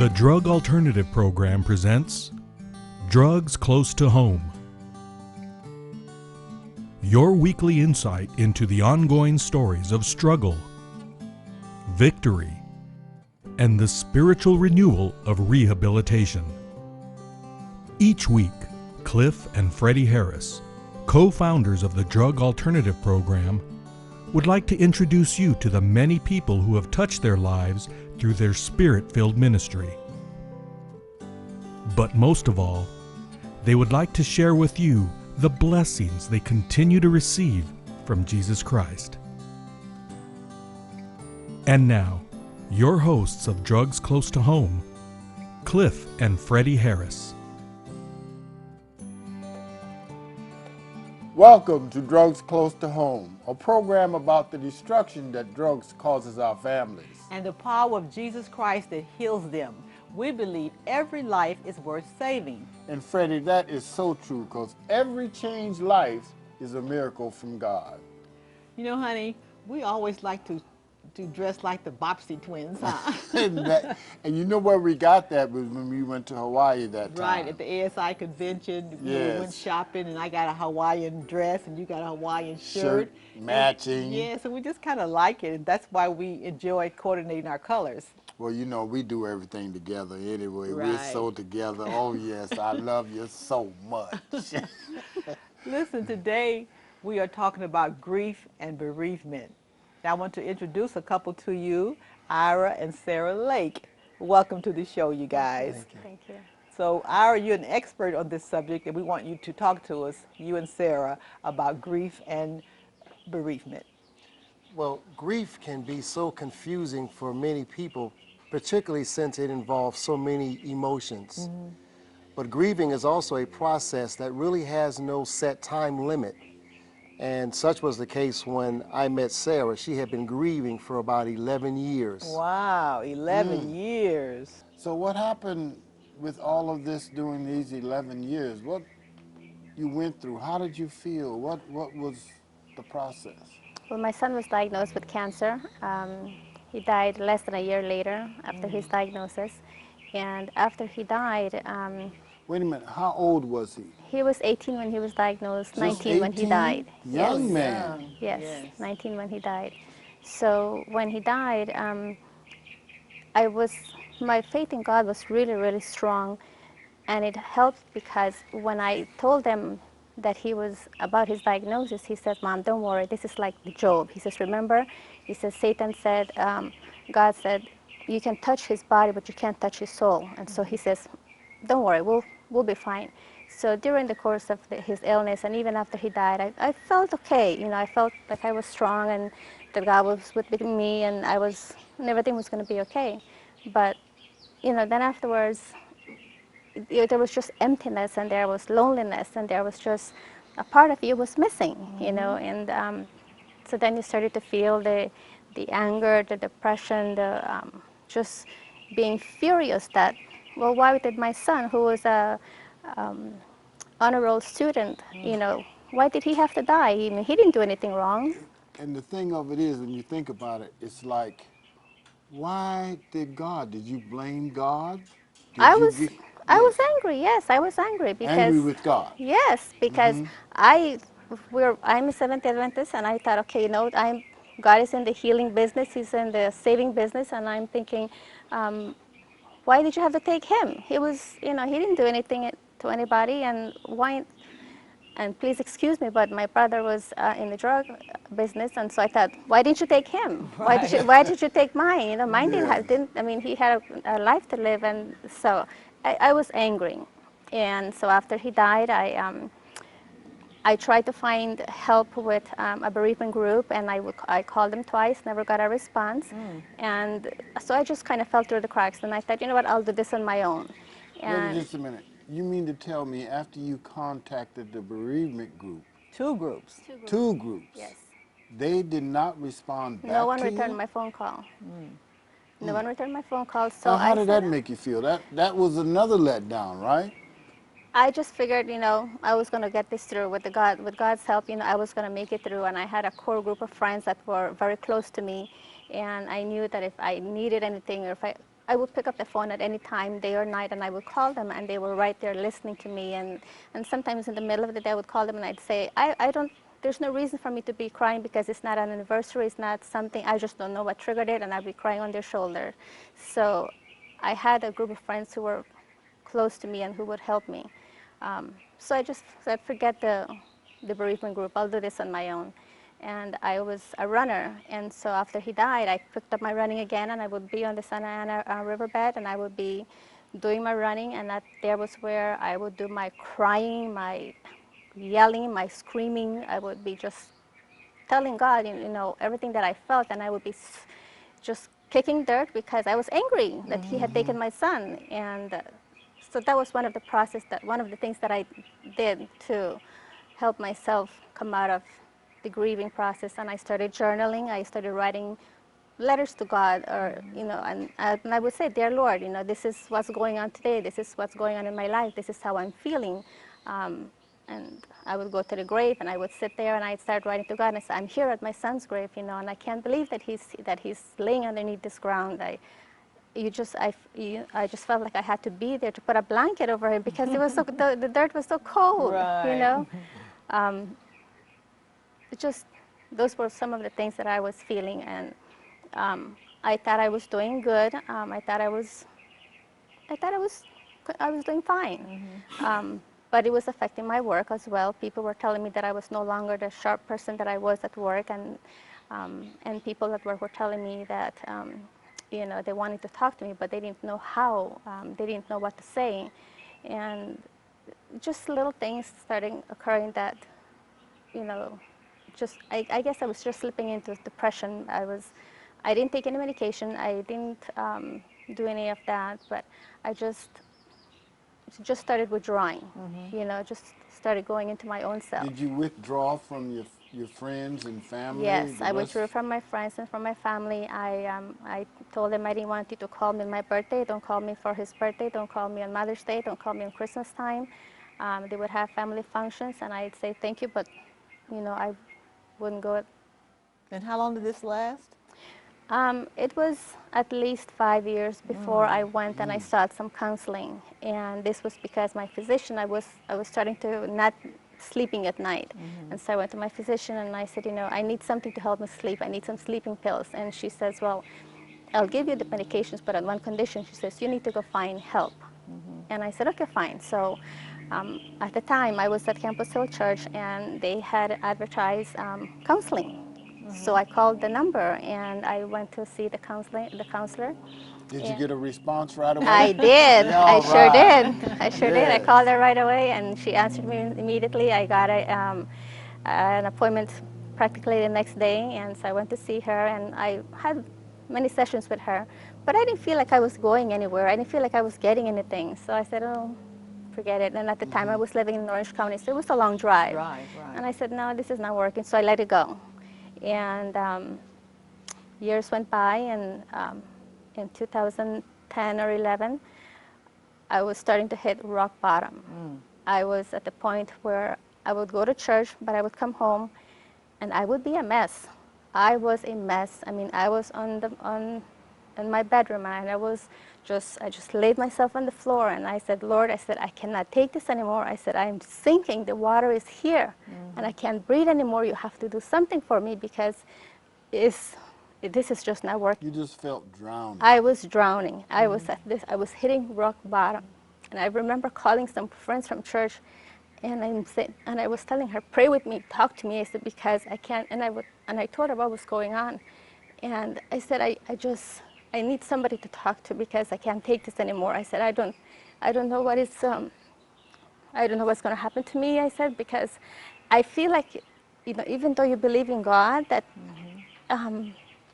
The Drug Alternative Program presents Drugs Close to Home. Your weekly insight into the ongoing stories of struggle, victory, and the spiritual renewal of rehabilitation. Each week, Cliff and Freddie Harris, co-founders of the Drug Alternative Program, would like to introduce you to the many people who have touched their lives through their spirit-filled ministry. But most of all, they would like to share with you the blessings they continue to receive from Jesus Christ. And now, your hosts of Drugs Close to Home, Cliff and Freddie Harris. Welcome to Drugs Close to Home, a program about the destruction that drugs causes our families. And the power of Jesus Christ that heals them. We believe every life is worth saving. And Freddie, that is so true, because every changed life is a miracle from God. You know, honey, we always like to dress like the Bobbsey twins, huh? and you know where we got that was when we went to Hawaii that time. Right, at the ASI convention, we went shopping, and I got a Hawaiian dress, and you got a Hawaiian shirt. Matching. Yeah, so we just kind of like it, and that's why we enjoy coordinating our colors. Well, you know, we do everything together anyway. Right. We're so together. Oh, yes, I love you so much. Listen, today we are talking about grief and bereavement. I want to introduce a couple to you, Ira and Sarah Lake. Welcome to the show, you guys. Thank you. So, Ira, you're an expert on this subject, and we want you to talk to us, you and Sarah, about grief and bereavement. Well, grief can be so confusing for many people, particularly since it involves so many emotions. Mm-hmm. But grieving is also a process that really has no set time limit. And such was the case when I met Sarah. She had been grieving for about 11 years. Wow, 11 years. So what happened with all of this during these 11 years? What you went through? How did you feel? What was the process? Well, my son was diagnosed with cancer. He died less than a year later after his diagnosis. And after he died... Wait a minute, how old was he? He was 18 when he was diagnosed, Just 19 18? when he died. Young man. Yes, 19 when he died. So when he died, my faith in God was really, really strong. And it helped because when I told him that he was about his diagnosis, he said, "Mom, don't worry, this is like Job." He says, "Remember," he says, "Satan said, God said, you can touch his body, but you can't touch his soul." And so he says, "Don't worry, we'll be fine." So during the course of his illness, and even after he died, I felt okay. You know, I felt like I was strong and that God was with me, and everything was going to be okay. But, you know, then afterwards, there was just emptiness, and there was loneliness, and there was just a part of you was missing, you know. And so then you started to feel the anger, the depression, just being furious that, well, why did my son, who was a honor roll student, you know, why did he have to die? I mean, he didn't do anything wrong. And the thing of it is, when you think about it, it's like, why did you blame God? I was angry, yes, I was angry because... Angry with God? Yes, because I'm a Seventh Adventist, and I thought, okay, you know, God is in the healing business, he's in the saving business, and I'm thinking, why did you have to take him? He was, you know, he didn't do anything to anybody, and why? And please excuse me, but my brother was in the drug business, and so I thought, why didn't you take him? Right. Why did you take mine? You know, mine didn't. I mean, he had a life to live, and so I was angry. And so after he died, I tried to find help with a bereavement group, and I called them twice, never got a response. And so I just kind of fell through the cracks, and I thought, you know what, I'll do this on my own. Wait just a minute. You mean to tell me after you contacted the bereavement group? Two groups. Two groups? Yes. They did not respond back to you? No one returned my phone call. No one returned my phone call. So how did that make you feel? That was another letdown, right? I just figured, you know, I was going to get this through with God's help. You know, I was going to make it through, and I had a core group of friends that were very close to me, and I knew that if I needed anything, or if I would pick up the phone at any time, day or night, and I would call them, and they were right there listening to me. And sometimes in the middle of the day, I would call them, and I'd say, I don't, there's no reason for me to be crying because it's not an anniversary, it's not something, I just don't know what triggered it, and I'd be crying on their shoulder. So I had a group of friends who were close to me and who would help me. So I just said, forget the bereavement group, I'll do this on my own. And I was a runner, and so after he died, I picked up my running again, and I would be on the Santa Ana riverbed, and I would be doing my running, and there was where I would do my crying, my yelling, my screaming. I would be just telling God, you know, everything that I felt, and I would be just kicking dirt because I was angry that he had taken my son. And so that was one of the things that I did to help myself come out of the grieving process. And I started journaling. I started writing letters to God, or you know, and I would say, dear Lord, you know, this is what's going on today. This is what's going on in my life. This is how I'm feeling. And I would go to the grave, and I would sit there, and I'd start writing to God, and I said, I'm here at my son's grave, you know, and I can't believe that he's laying underneath this ground. I just felt like I had to be there to put a blanket over him because it was so, the dirt was so cold, Right. you know. It just, those were some of the things that I was feeling, and I thought I was doing good. I thought I was doing fine. But it was affecting my work as well. People were telling me that I was no longer the sharp person that I was at work, and people at work were telling me that you know, they wanted to talk to me, but they didn't know how. They didn't know what to say, and just little things started occurring that, you know, just I guess I was just slipping into depression. I didn't take any medication. I didn't do any of that, but I just started withdrawing. You know, just started going into my own self. Did you withdraw from your friends and family? Yes, the I rest? withdrew from my friends and from my family. I told them I didn't want you to call me on my birthday. Don't call me for his birthday. Don't call me on Mother's Day. Don't call me on Christmas time. They would have family functions, and I'd say thank you, but you know, I wouldn't go. And how long did this last? It was at least 5 years before I went and I sought some counseling, and this was because my physician, I was starting to not sleeping at night, and so I went to my physician and I said, you know, I need something to help me sleep. I need some sleeping pills, and she says, well, I'll give you the medications, but on one condition. She says, you need to go find help. And I said, okay, fine. So at the time, I was at Campus Hill Church, and they had advertised counseling. So I called the number, and I went to see the counselor. Did you Yeah. get a response right away? I did. Yeah, I all sure right. did. I sure did. I Yes. called her right away, and she answered me immediately. I got an appointment practically the next day, and so I went to see her, and I had many sessions with her. But I didn't feel like I was going anywhere. I didn't feel like I was getting anything. So I said, oh, forget it. And at the time, I was living in Orange County, so it was a long drive. Right. And I said, no, this is not working, so I let it go. And years went by, and in 2010 or 11, I was starting to hit rock bottom. I was at the point where I would go to church, but I would come home, and I would be a mess. I was a mess. I mean, I was in my bedroom, and I just laid myself on the floor, and I said, Lord, I said, I cannot take this anymore. I said, I'm sinking. The water is here, and I can't breathe anymore. You have to do something for me because this is just not working. You just felt drowned. I was drowning. I was hitting rock bottom. And I remember calling some friends from church, and I was telling her, pray with me, talk to me. I said, because I can't, and I told her what was going on. And I said, I need somebody to talk to because I can't take this anymore. I said, I don't know what is, I don't know what's going to happen to me. I said, because I feel like, you know, even though you believe in God, that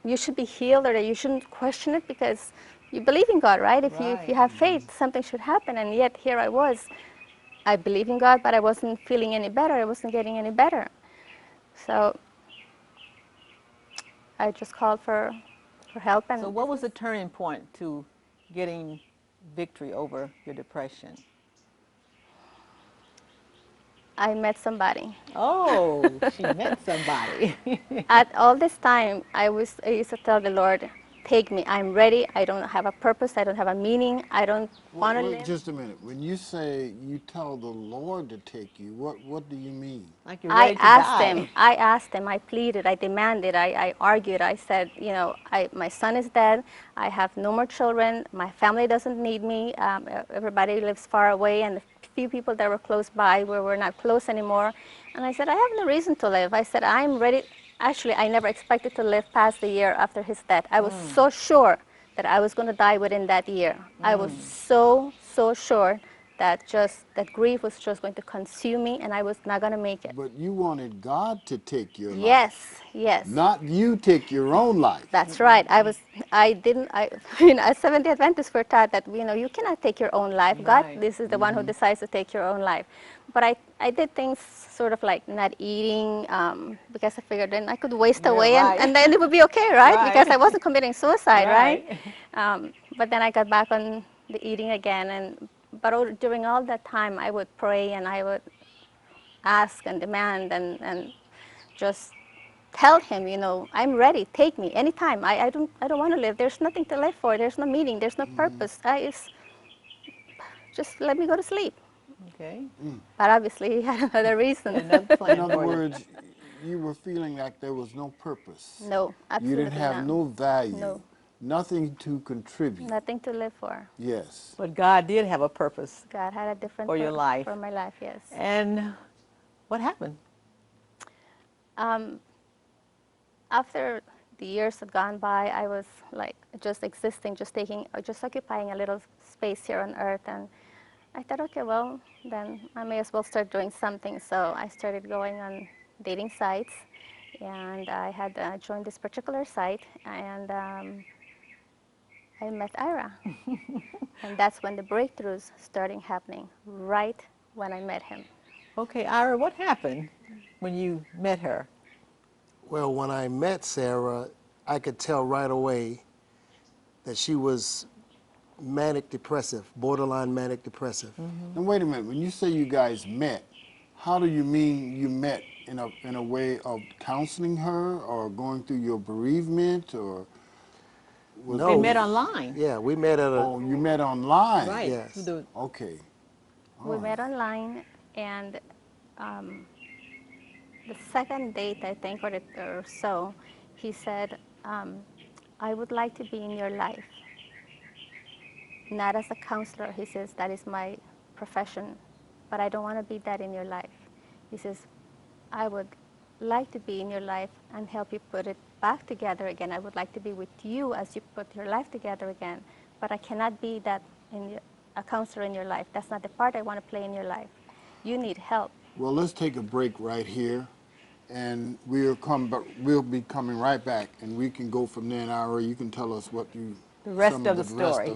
you should be healed, or that you shouldn't question it because you believe in God, right? If you have faith, something should happen. And yet here I was. I believe in God, but I wasn't feeling any better. I wasn't getting any better. So I just called for help. And So what was the turning point to getting victory over your depression? I met somebody. Oh, she met somebody. At all this time, I used to tell the Lord, take me. I'm ready. I don't have a purpose. I don't have a meaning. I don't want to live. Just a minute. When you say you tell the Lord to take you, what do you mean? Like you're ready to die. I asked him, I pleaded, I demanded, I argued, I said, my son is dead, I have no more children, my family doesn't need me, everybody lives far away, and the few people that were close by, we were not close anymore. And I said, I have no reason to live. I said, I'm ready. Actually, I never expected to live past the year after his death. I was so sure that I was going to die within that year. I was so sure that grief was just going to consume me and I was not going to make it. But you wanted God to take your life. Yes. Not you take your own life. That's right. A Seventh-day Adventist were taught that, you cannot take your own life. God, this is the one who decides to take your own life. But I did things sort of like not eating because I figured then I could waste away and then it would be okay, right? Because I wasn't committing suicide, right? But then I got back on the eating again. But during all that time, I would pray and I would ask and demand and just tell him, I'm ready. Take me anytime. I don't want to live. There's nothing to live for. There's no meaning. There's no purpose. Just let me go to sleep. Okay. But obviously, he had another reason. In other words, you were feeling like there was no purpose. No, absolutely You didn't have no value. No. Nothing to contribute. Nothing to live for. Yes. But God did have a purpose. God had a different for your life. For my life, yes. And what happened? After the years had gone by, I was like just existing, just occupying a little space here on earth. And I thought, okay, well, then I may as well start doing something. So I started going on dating sites. And I had joined this particular site. And I met Ira. And that's when the breakthroughs started happening, right when I met him. Okay, Ira, what happened when you met her? Well, when I met Sarah, I could tell right away that she was manic depressive, borderline manic depressive. Now wait a minute, when you say you guys met, how do you mean you met? In a way of counseling her or going through your bereavement or? No. They met online. Yeah, we met at a... Oh, you met online? Right. Yes. Okay. We met online, and the second date, I think, or so, he said, I would like to be in your life. Not as a counselor, he says, that is my profession, but I don't want to be that in your life. He says, I would like to be in your life and help you put it back together again. I would like to be with you as you put your life together again, but I cannot be that a counselor in your life. That's not the part I want to play in your life. You need help. Well, let's take a break right here, and we'll be coming right back, and we can go from there. And Ira, you can tell us what you the rest of the story,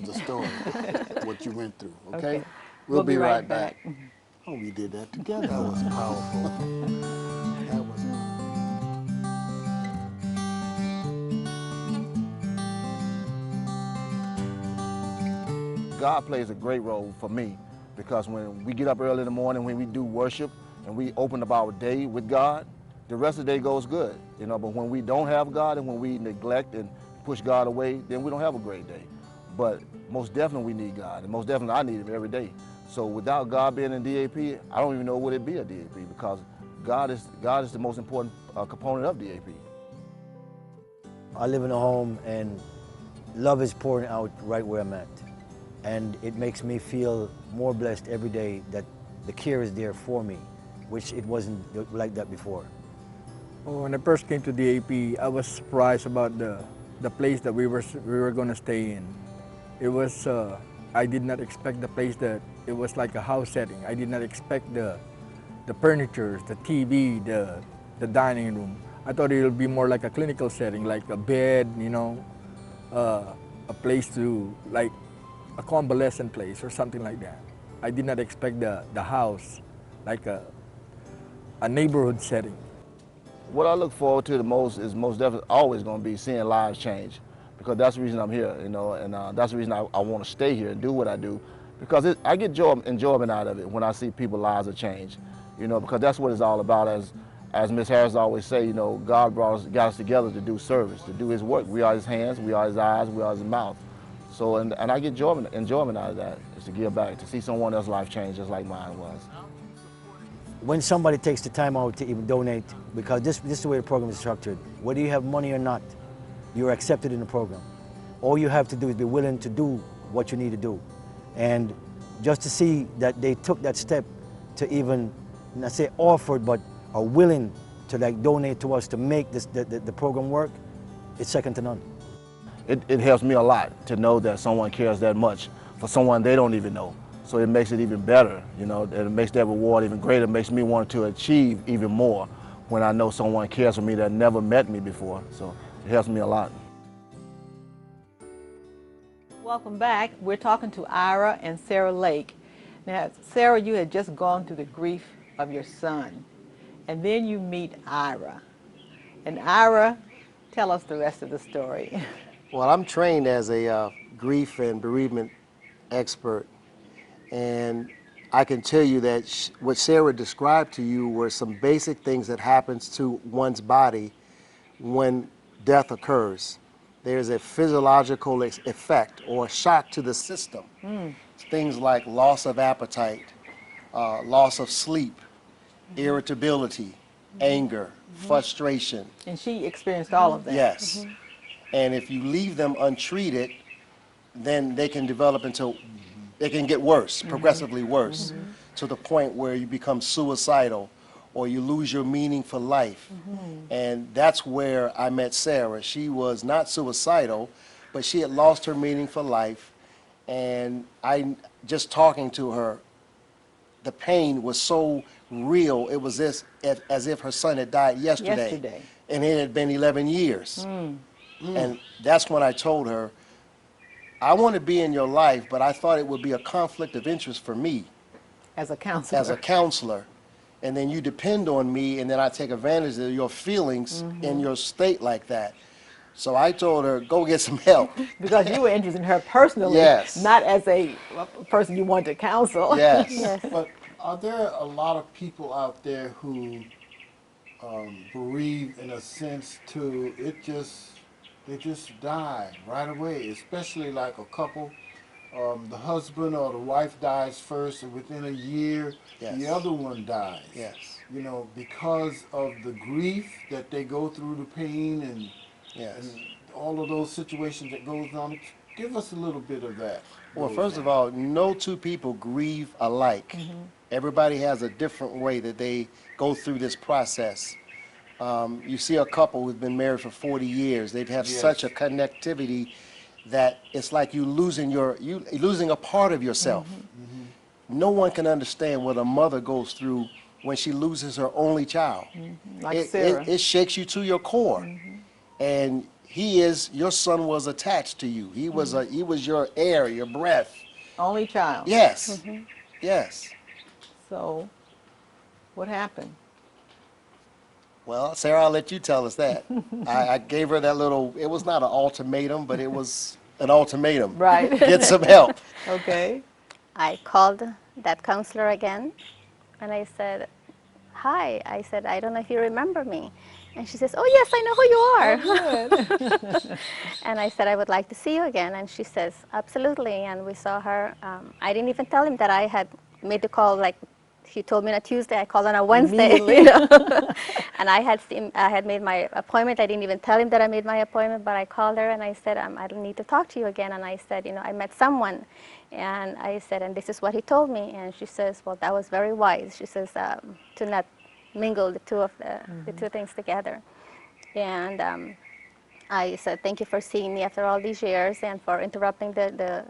what you went through. Okay, we'll be right back. Oh, we did that together. That was powerful. That was... God plays a great role for me because when we get up early in the morning, when we do worship and we open up our day with God, the rest of the day goes good, But when we don't have God and when we neglect and push God away, then we don't have a great day. But most definitely we need God, and most definitely I need Him every day. So without God being in DAP, I don't even know what it'd be a DAP because God is the most important component of DAP. I live in a home and love is pouring out right where I'm at. And it makes me feel more blessed every day that the care is there for me, which it wasn't like that before. Well, when I first came to DAP, I was surprised about the place that we were going to stay in. It was, I did not expect the place that it was like a house setting. I did not expect the furniture, the TV, the dining room. I thought it would be more like a clinical setting, like a bed, a place to, like a convalescent place or something like that. I did not expect the house, like a neighborhood setting. What I look forward to the most is most definitely always going to be seeing lives change because that's the reason I'm here, and that's the reason I want to stay here and do what I do because I get enjoyment out of it when I see people's lives are changed, because that's what it's all about. as Miss Harris always say, you know, God got us together to do service, to do His work. We are His hands, we are His eyes, we are His mouth. So, and I get enjoyment out of that, is to give back, to see someone else's life change just like mine was. When somebody takes the time out to even donate, because this is the way the program is structured, whether you have money or not, you're accepted in the program. All you have to do is be willing to do what you need to do. And just to see that they took that step to even, not say offered, but are willing to like donate to us to make the program work, it's second to none. It helps me a lot to know that someone cares that much for someone they don't even know. So it makes it even better, you know, and it makes that reward even greater. It makes me want to achieve even more when I know someone cares for me that never met me before. So it helps me a lot. Welcome back. We're talking to Ira and Sarah Lake. Now, Sarah, you had just gone through the grief of your son, and then you meet Ira. And Ira, tell us the rest of the story. Well, I'm trained as a grief and bereavement expert, and I can tell you that what Sarah described to you were some basic things that happens to one's body when death occurs. There's a physiological effect or shock to the system. Things like loss of appetite, loss of sleep, irritability, anger, frustration. And she experienced all of that. Yes. And if you leave them untreated, then they can develop into, they can get worse, progressively worse, to the point where you become suicidal or you lose your meaning for life. And that's where I met Sarah. She was not suicidal, but she had lost her meaning for life. And just talking to her, the pain was so real. It was as if her son had died yesterday. And it had been 11 years. And that's when I told her, I want to be in your life, but I thought it would be a conflict of interest for me. As a counselor. As a counselor. And then you depend on me, and then I take advantage of your feelings in your state like that. So I told her, go get some help. Because you were interested in her personally, not as a person you wanted to counsel. Yes. But are there a lot of people out there who bereave in a sense to they just die right away, especially like a couple, the husband or the wife dies first, and within a year, the other one dies. Yes. You know, because of the grief that they go through, the pain and all of those situations that goes on. Give us a little bit of that. Well, first of all, no two people grieve alike. Everybody has a different way that they go through this process. You see a couple who's been married for 40 years. They've had such a connectivity that it's like you're losing a part of yourself. No one can understand what a mother goes through when she loses her only child. Like Sarah. It shakes you to your core. And your son was attached to you. He was your air, your breath. Only child. Yes. Yes. So, what happened? Well, Sarah, I'll let you tell us that. I gave her that little, it was not an ultimatum, but it was an ultimatum. Right. Get some help. Okay. I called that counselor again, and I said, hi. I said, I don't know if you remember me. And she says, oh, yes, I know who you are. And I said, I would like to see you again. And she says, absolutely. And we saw her. I didn't even tell him that I had made the call. Like, he told me on a Tuesday, I called on a Wednesday. You know? And I had made my appointment. I didn't even tell him that I made my appointment, but I called her and I said, I don't need to talk to you again. And I said, I met someone. And I said, and this is what he told me. And she says, well, that was very wise. She says, to not mingle the two of the two things together. And I said, thank you for seeing me after all these years and for interrupting the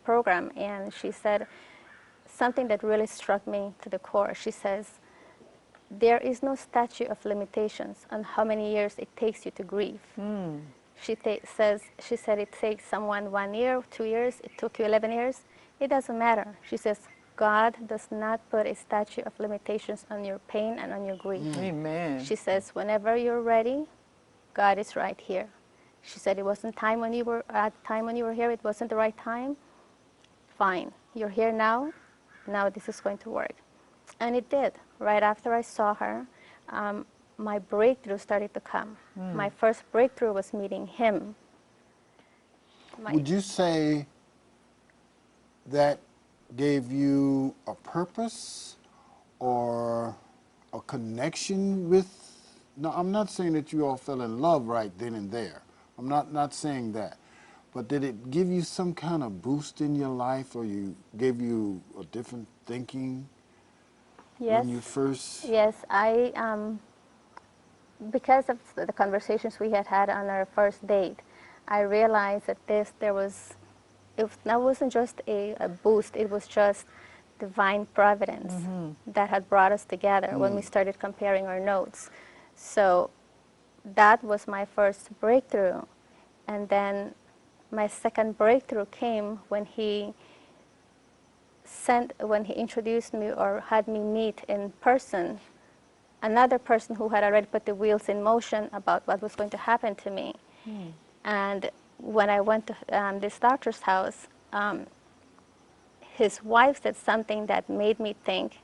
program. And she said something that really struck me to the core. She says, there is no statute of limitations on how many years it takes you to grieve. She said it takes someone 1 year, 2 years, it took you 11 years. It doesn't matter. She says, God does not put a statute of limitations on your pain and on your grief. Amen. She says, whenever you're ready, God is right here. She said, it wasn't time when you were at the time when you were here, it wasn't the right time. Fine. You're here now. Now this is going to work. And it did. Right after I saw her, my breakthrough started to come. My first breakthrough was meeting him. Would you say that gave you a purpose or a connection with? No, I'm not saying that you all fell in love right then and there. I'm not saying that. But did it give you some kind of boost in your life, or gave you a different thinking? Yes. When you first? Yes, because of the conversations we had had on our first date, I realized that that wasn't just a boost, it was just divine providence that had brought us together when we started comparing our notes. So that was my first breakthrough. And then my second breakthrough came when he introduced me or had me meet in person another person who had already put the wheels in motion about what was going to happen to me. And when I went to this doctor's house, his wife said something that made me think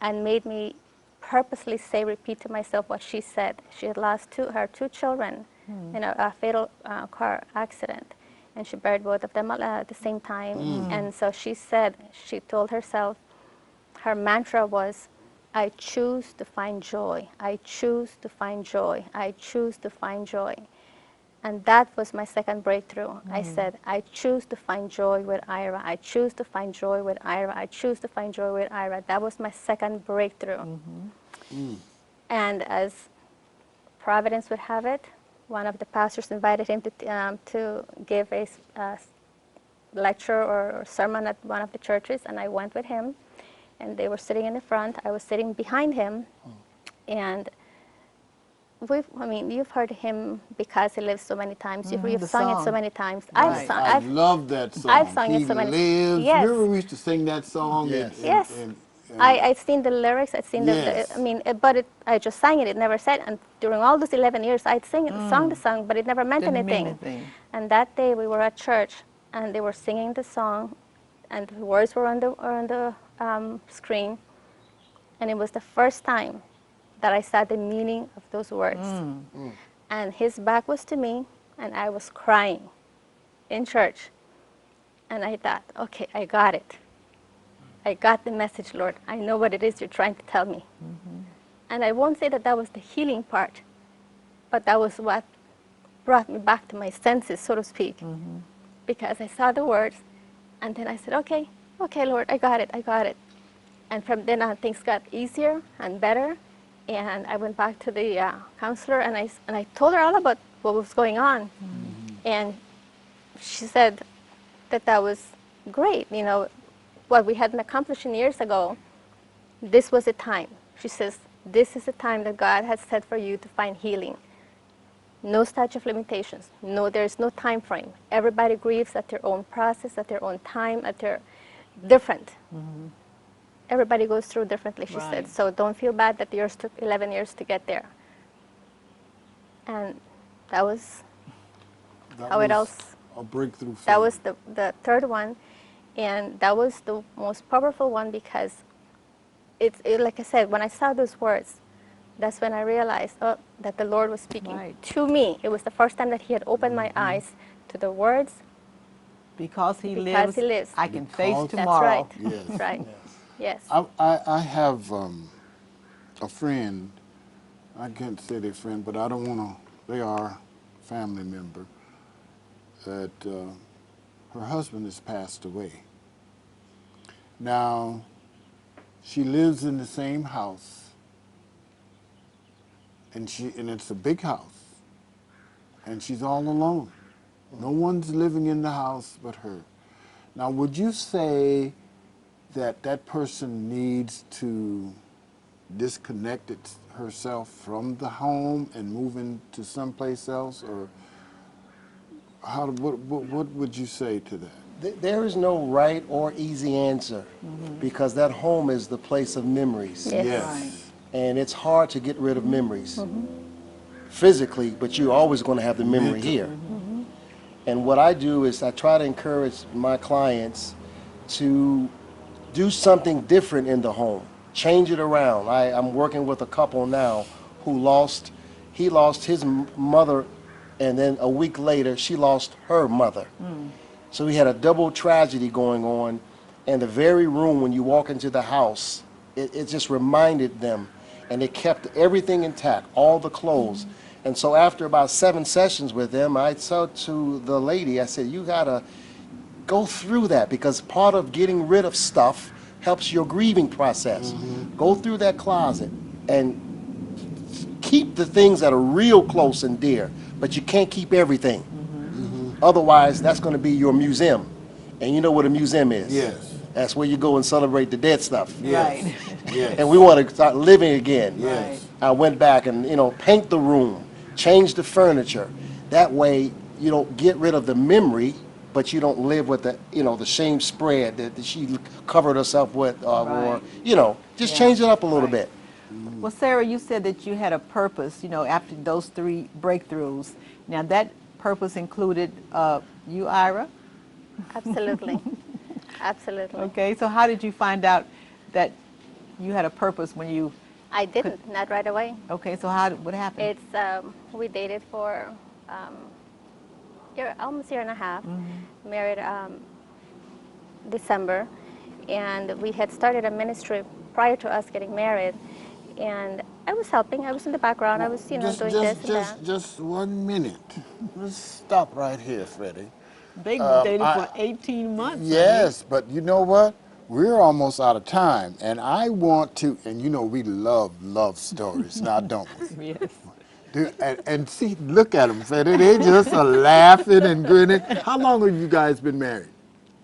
and made me purposely repeat to myself what she said. She had lost her two children in a fatal car accident, and she buried both of them at the same time. And so she told herself, her mantra was, I choose to find joy. I choose to find joy. I choose to find joy. And that was my second breakthrough. I said, I choose to find joy with Ira. I choose to find joy with Ira. I choose to find joy with Ira. That was my second breakthrough. And as Providence would have it, one of the pastors invited him to give a lecture or sermon at one of the churches, and I went with him. And they were sitting in the front. I was sitting behind him. And you've heard him, Because He Lives, so many times. You've sung it so many times. Right. I love that song. I've sung He it so many Lives. Yes. Remember we used to sing that song? Yes. I've seen the lyrics. I've seen I just sang it. It never said. And during all those 11 years, I'd sung the song, but it never meant anything. And that day we were at church, and they were singing the song, and the words were on the screen, and it was the first time that I saw the meaning of those words. And his back was to me, and I was crying in church. And I thought, okay, I got it. I got the message, Lord. I know what it is you're trying to tell me. And I won't say that was the healing part, but that was what brought me back to my senses, so to speak, because I saw the words, and then I said, okay, Lord, I got it. And from then on, things got easier and better. And I went back to the counselor, and I told her all about what was going on. And she said that was great. You know, what we hadn't accomplished years ago, this was the time. She says, this is the time that God has set for you to find healing. No statute of limitations. No, there's no time frame. Everybody grieves at their own process, at their own time, at their different. Everybody goes through differently, she said. So don't feel bad that yours took 11 years to get there. And that was a breakthrough. That was the third one, and that was the most powerful one because like I said, when I saw those words, that's when I realized that the Lord was speaking to me. It was the first time that He had opened my eyes to the words. Because He lives, I can face That's tomorrow. right. Yes. That's right. Yes. I have a friend. I can't say they're friend, but I don't want to. They are a family member. That her husband has passed away. Now, she lives in the same house, and it's a big house, and she's all alone. No one's living in the house but her. Now, would you say that person needs to disconnect herself from the home and move into someplace else, or what would you say to that? There is no right or easy answer because that home is the place of memories. Yes. And it's hard to get rid of memories physically, but you're always going to have the memory here. And what I do is I try to encourage my clients to do something different in the home. change it around. I'm working with a couple now who he lost his mother, and then a week later, she lost her mother. So we had a double tragedy going on, and the very room when you walk into the house, it just reminded them, and they kept everything intact, all the clothes. And so after about 7 sessions with them, I said to the lady, I said, you gotta go through that, because part of getting rid of stuff helps your grieving process. Go through that closet and keep the things that are real close and dear, but you can't keep everything. Otherwise, that's going to be your museum. And you know what a museum is? Yes. That's where you go and celebrate the dead stuff. Yes. Right. Yes. And we want to start living again. Yes. I went back and, paint the room, change the furniture. That way, you don't get rid of the memory, but you don't live with the shame spread that she covered herself with, or, just change it up a little bit. Well, Sarah, you said that you had a purpose, after those 3 breakthroughs. Now, that purpose included you, Ira? Absolutely. Absolutely. Okay, so how did you find out that you had a purpose when you... I didn't, not right away. Okay, so what happened? It's, we dated for almost a year and a half, married December, and we had started a ministry prior to us getting married, and I was helping. I was in the background. I was, doing this and that. Just 1 minute. Let's stop right here, Freddie. They dated for 18 months. Yes, but you know what? We're almost out of time, and I want to, and we love stories, now don't we? Yes. And see, look at them, Freddie. They just are laughing and grinning. How long have you guys been married?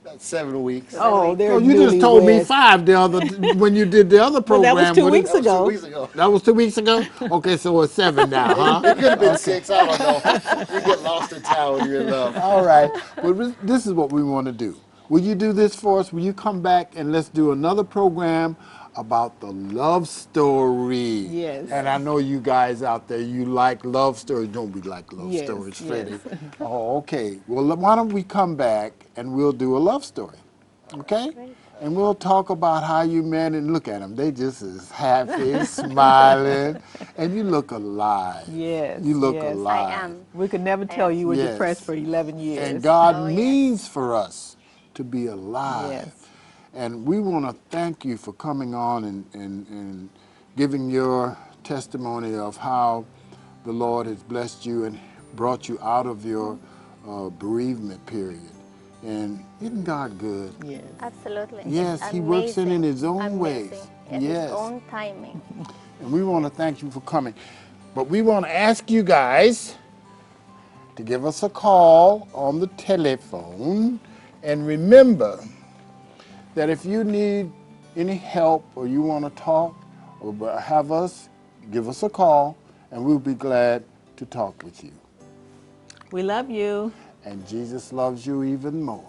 About 7 weeks. Oh, they're you just told me newlyweds. 5 when you did the other Well, program. that was 2 weeks That was 2 ago. weeks ago. That was 2 weeks ago? Okay, so it's 7 now, huh? It could have been 6, I don't know. You get lost in town when you're in love. All right. Well, this is what we want to do. Will you do this for us? Will you come back and let's do another program about the love story? Yes. And I know you guys out there, you like love stories. Don't we like love Yes, stories, yes. Freddie? Oh, okay. Well, why don't we come back and we'll do a love story, okay? And we'll talk about how you met, and look at them. They just as happy, smiling, and you look alive. Yes, You look yes. alive. I am. We could never tell you were Yes. depressed for 11 years. And God Oh, yes. means for us to be alive. Yes. And we want to thank you for coming on and giving your testimony of how the Lord has blessed you and brought you out of your bereavement period. And isn't God good? Yes. Absolutely. Yes, It's He works in amazing. His own Amazing. ways. In Yes. His own timing. And we want to thank you for coming. But we want to ask you guys to give us a call on the telephone. And remember that if you need any help or you want to talk or have us, give us a call and we'll be glad to talk with you. We love you. And Jesus loves you even more.